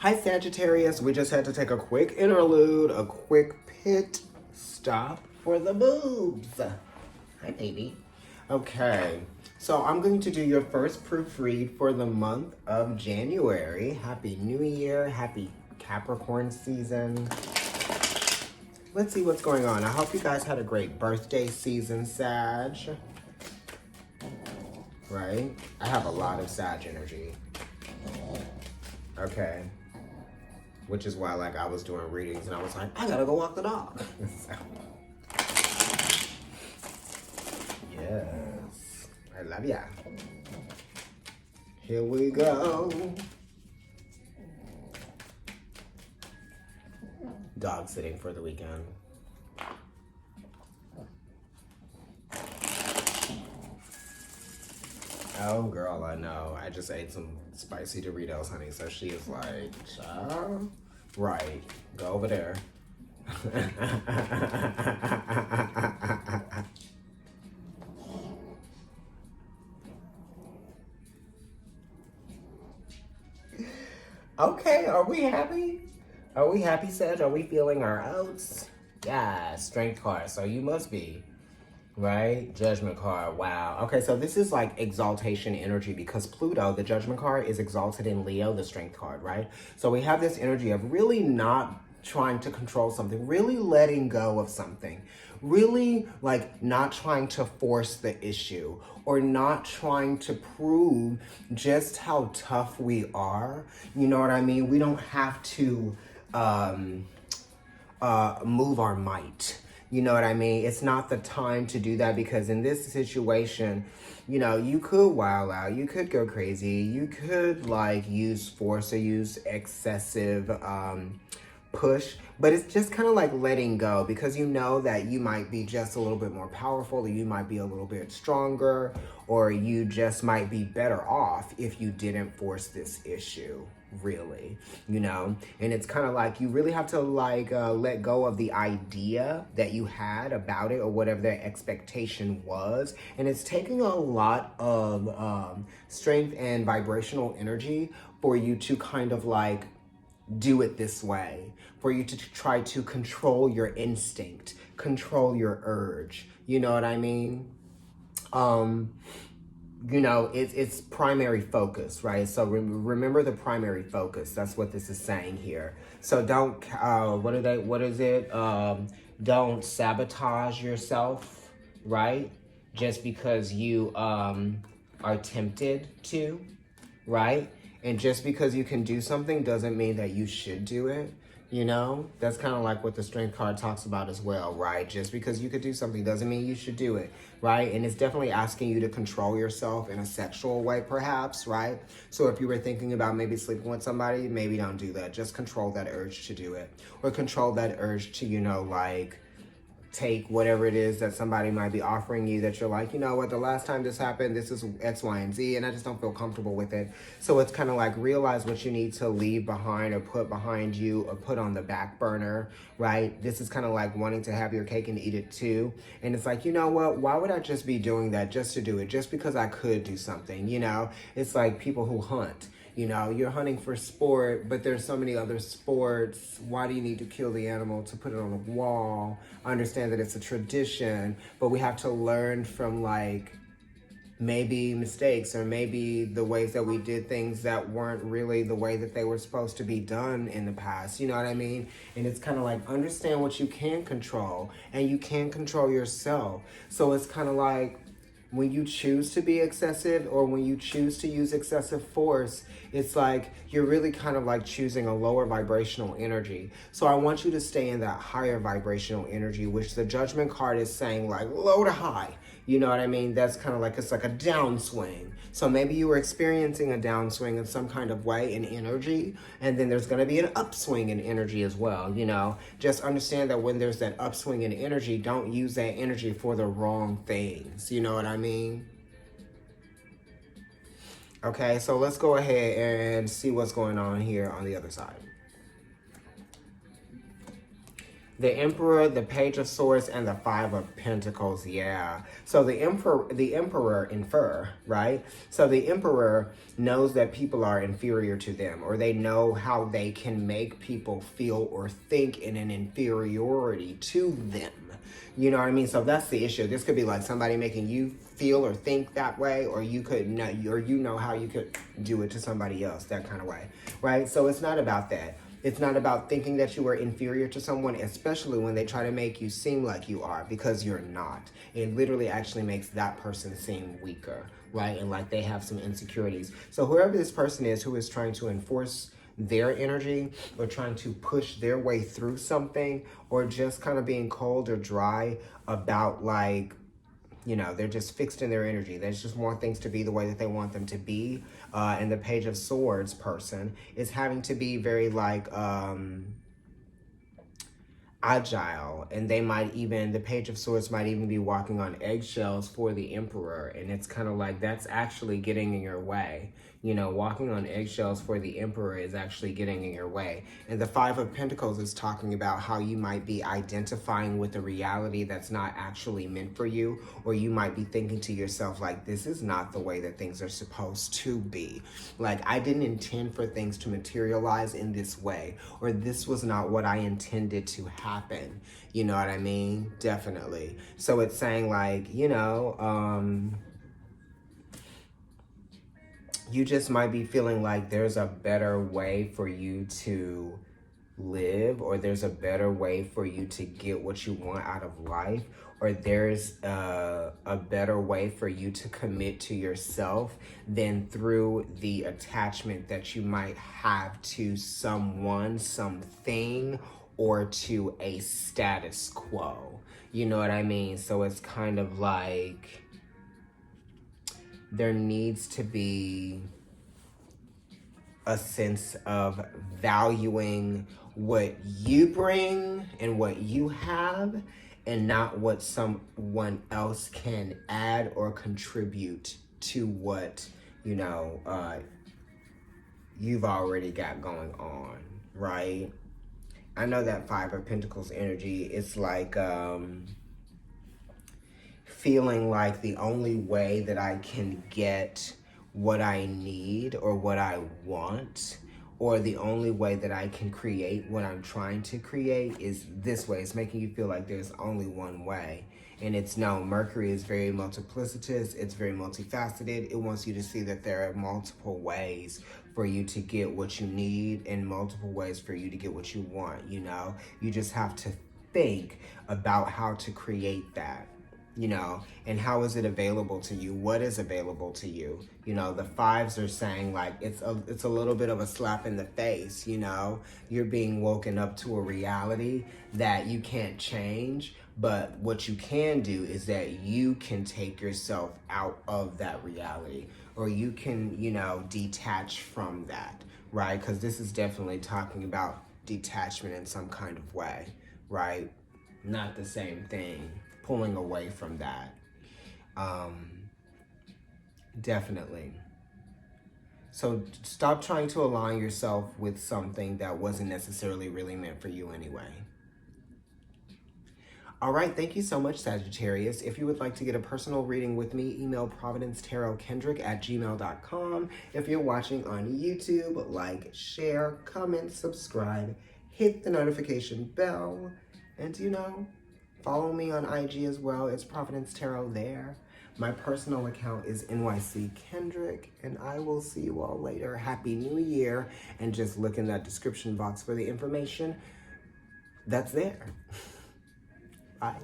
Hi Sagittarius, we just had to take a quick interlude, a quick pit stop for the boobs. Hi baby. Okay, so I'm going to do your first proofread for the month of January. Happy New Year, happy Capricorn season. Let's see what's going on. I hope you guys had a great birthday season, Sag. Right? I have a lot of Sag energy. Okay. Which is why, like, I was doing readings and I was like, I gotta go walk the dog. So. Yes. I love ya. Here we go. Dog sitting for the weekend. Oh, girl, I know. I just ate some spicy Doritos, honey. So she is like, child. Right. Go over there. Okay, are we happy? Are we happy, Sag? Are we feeling our oats? Yeah, strength card. So you must be. Right? Judgment card. Wow. Okay, so this is like exaltation energy because Pluto, the judgment card, is exalted in Leo, the strength card, right? So we have this energy of really not trying to control something, really letting go of something, really like not trying to force the issue or not trying to prove just how tough we are. You know what I mean? We don't have to move our might. You know what I mean? It's not the time to do that because in this situation, you know, you could wild out, you could go crazy, you could like use force or use excessive push, but it's just kind of like letting go because you know that you might be just a little bit more powerful or you might be a little bit stronger or you just might be better off if you didn't force this issue. Really, you know, and it's kind of like you really have to like let go of the idea that you had about it or whatever their expectation was, and it's taking a lot of strength and vibrational energy for you to kind of like do it this way, for you to try to control your instinct, control your urge, you know what I mean? You know, it's primary focus, right? So remember the primary focus. That's what this is saying here. So don't, what is it? Don't sabotage yourself, right? Just because you are tempted to, right? And just because you can do something doesn't mean that you should do it. You know, that's kind of like what the strength card talks about as well, right? Just because you could do something doesn't mean you should do it, right? And it's definitely asking you to control yourself in a sexual way, perhaps, right? So if you were thinking about maybe sleeping with somebody, maybe don't do that. Just control that urge to do it. Or control that urge to, you know, like take whatever it is that somebody might be offering you that you're like, you know what, the last time this happened, this is X, Y, and Z, and I just don't feel comfortable with it. So it's kind of like realize what you need to leave behind or put behind you or put on the back burner, right? This is kind of like wanting to have your cake and eat it too. And it's like, you know what, why would I just be doing that just to do it? Just because I could do something, you know? It's like people who hunt. You know, you're hunting for sport, but there's so many other sports. Why do you need to kill the animal to put it on a wall? I understand that it's a tradition, but we have to learn from like maybe mistakes or maybe the ways that we did things that weren't really the way that they were supposed to be done in the past. You know what I mean? And it's kind of like understand what you can control and you can control yourself. So it's kind of like when you choose to be excessive or when you choose to use excessive force, it's like you're really kind of like choosing a lower vibrational energy. So I want you to stay in that higher vibrational energy, which the judgment card is saying like low to high. You know what I mean? That's kind of like, it's like a downswing. So maybe you were experiencing a downswing in some kind of way in energy, and then there's going to be an upswing in energy as well. You know, just understand that when there's that upswing in energy, don't use that energy for the wrong things. You know what I mean? Okay, so let's go ahead and see what's going on here on the other side. The Emperor, the Page of Swords, and the Five of Pentacles, yeah. So the Emperor, right? So the Emperor knows that people are inferior to them, or they know how they can make people feel or think in an inferiority to them. You know what I mean? So that's the issue. This could be like somebody making you feel or think that way, or you could know, or you know how you could do it to somebody else, that kind of way, right? So it's not about that. It's not about thinking that you are inferior to someone, especially when they try to make you seem like you are, because you're not. It literally actually makes that person seem weaker, right? And like they have some insecurities. So whoever this person is who is trying to enforce their energy or trying to push their way through something, or just kind of being cold or dry about, like, you know, they're just fixed in their energy. They just want things to be the way that they want them to be. And the Page of Swords person is having to be very, like, agile. And they might even, the Page of Swords might even be walking on eggshells for the Emperor. And it's kind of like, that's actually getting in your way. You know, walking on eggshells for the Emperor is actually getting in your way. And the Five of Pentacles is talking about how you might be identifying with a reality that's not actually meant for you, or you might be thinking to yourself, like, this is not the way that things are supposed to be. Like, I didn't intend for things to materialize in this way, or this was not what I intended to happen. You know what I mean? Definitely. So it's saying, like, you know, you just might be feeling like there's a better way for you to live, or there's a better way for you to get what you want out of life, or there's a better way for you to commit to yourself than through the attachment that you might have to someone, something, or to a status quo. You know what I mean? So it's kind of like there needs to be a sense of valuing what you bring and what you have, and not what someone else can add or contribute to what, you know, you've already got going on, right? I know that Five of Pentacles energy, it's like, feeling like the only way that I can get what I need or what I want, or the only way that I can create what I'm trying to create, is this way. It's making you feel like there's only one way. And it's no, Mercury is very multiplicitous. It's very multifaceted. It wants you to see that there are multiple ways for you to get what you need, and multiple ways for you to get what you want, you know? You just have to think about how to create that. You know, and how is it available to you? What is available to you? You know, the fives are saying, like, it's a little bit of a slap in the face, you know? You're being woken up to a reality that you can't change, but what you can do is that you can take yourself out of that reality, or you can, you know, detach from that, right? Because this is definitely talking about detachment in some kind of way, right? Not the same thing. Pulling away from that. Definitely. So stop trying to align yourself with something that wasn't necessarily really meant for you anyway. All right, thank you so much, Sagittarius. If you would like to get a personal reading with me, email providencetarotkendrick@gmail.com. If you're watching on YouTube, like, share, comment, subscribe, hit the notification bell, and, you know, follow me on IG as well. It's Providence Tarot there. My personal account is NYC Kendrick, and I will see you all later. Happy New Year, and just look in that description box for the information that's there. Bye.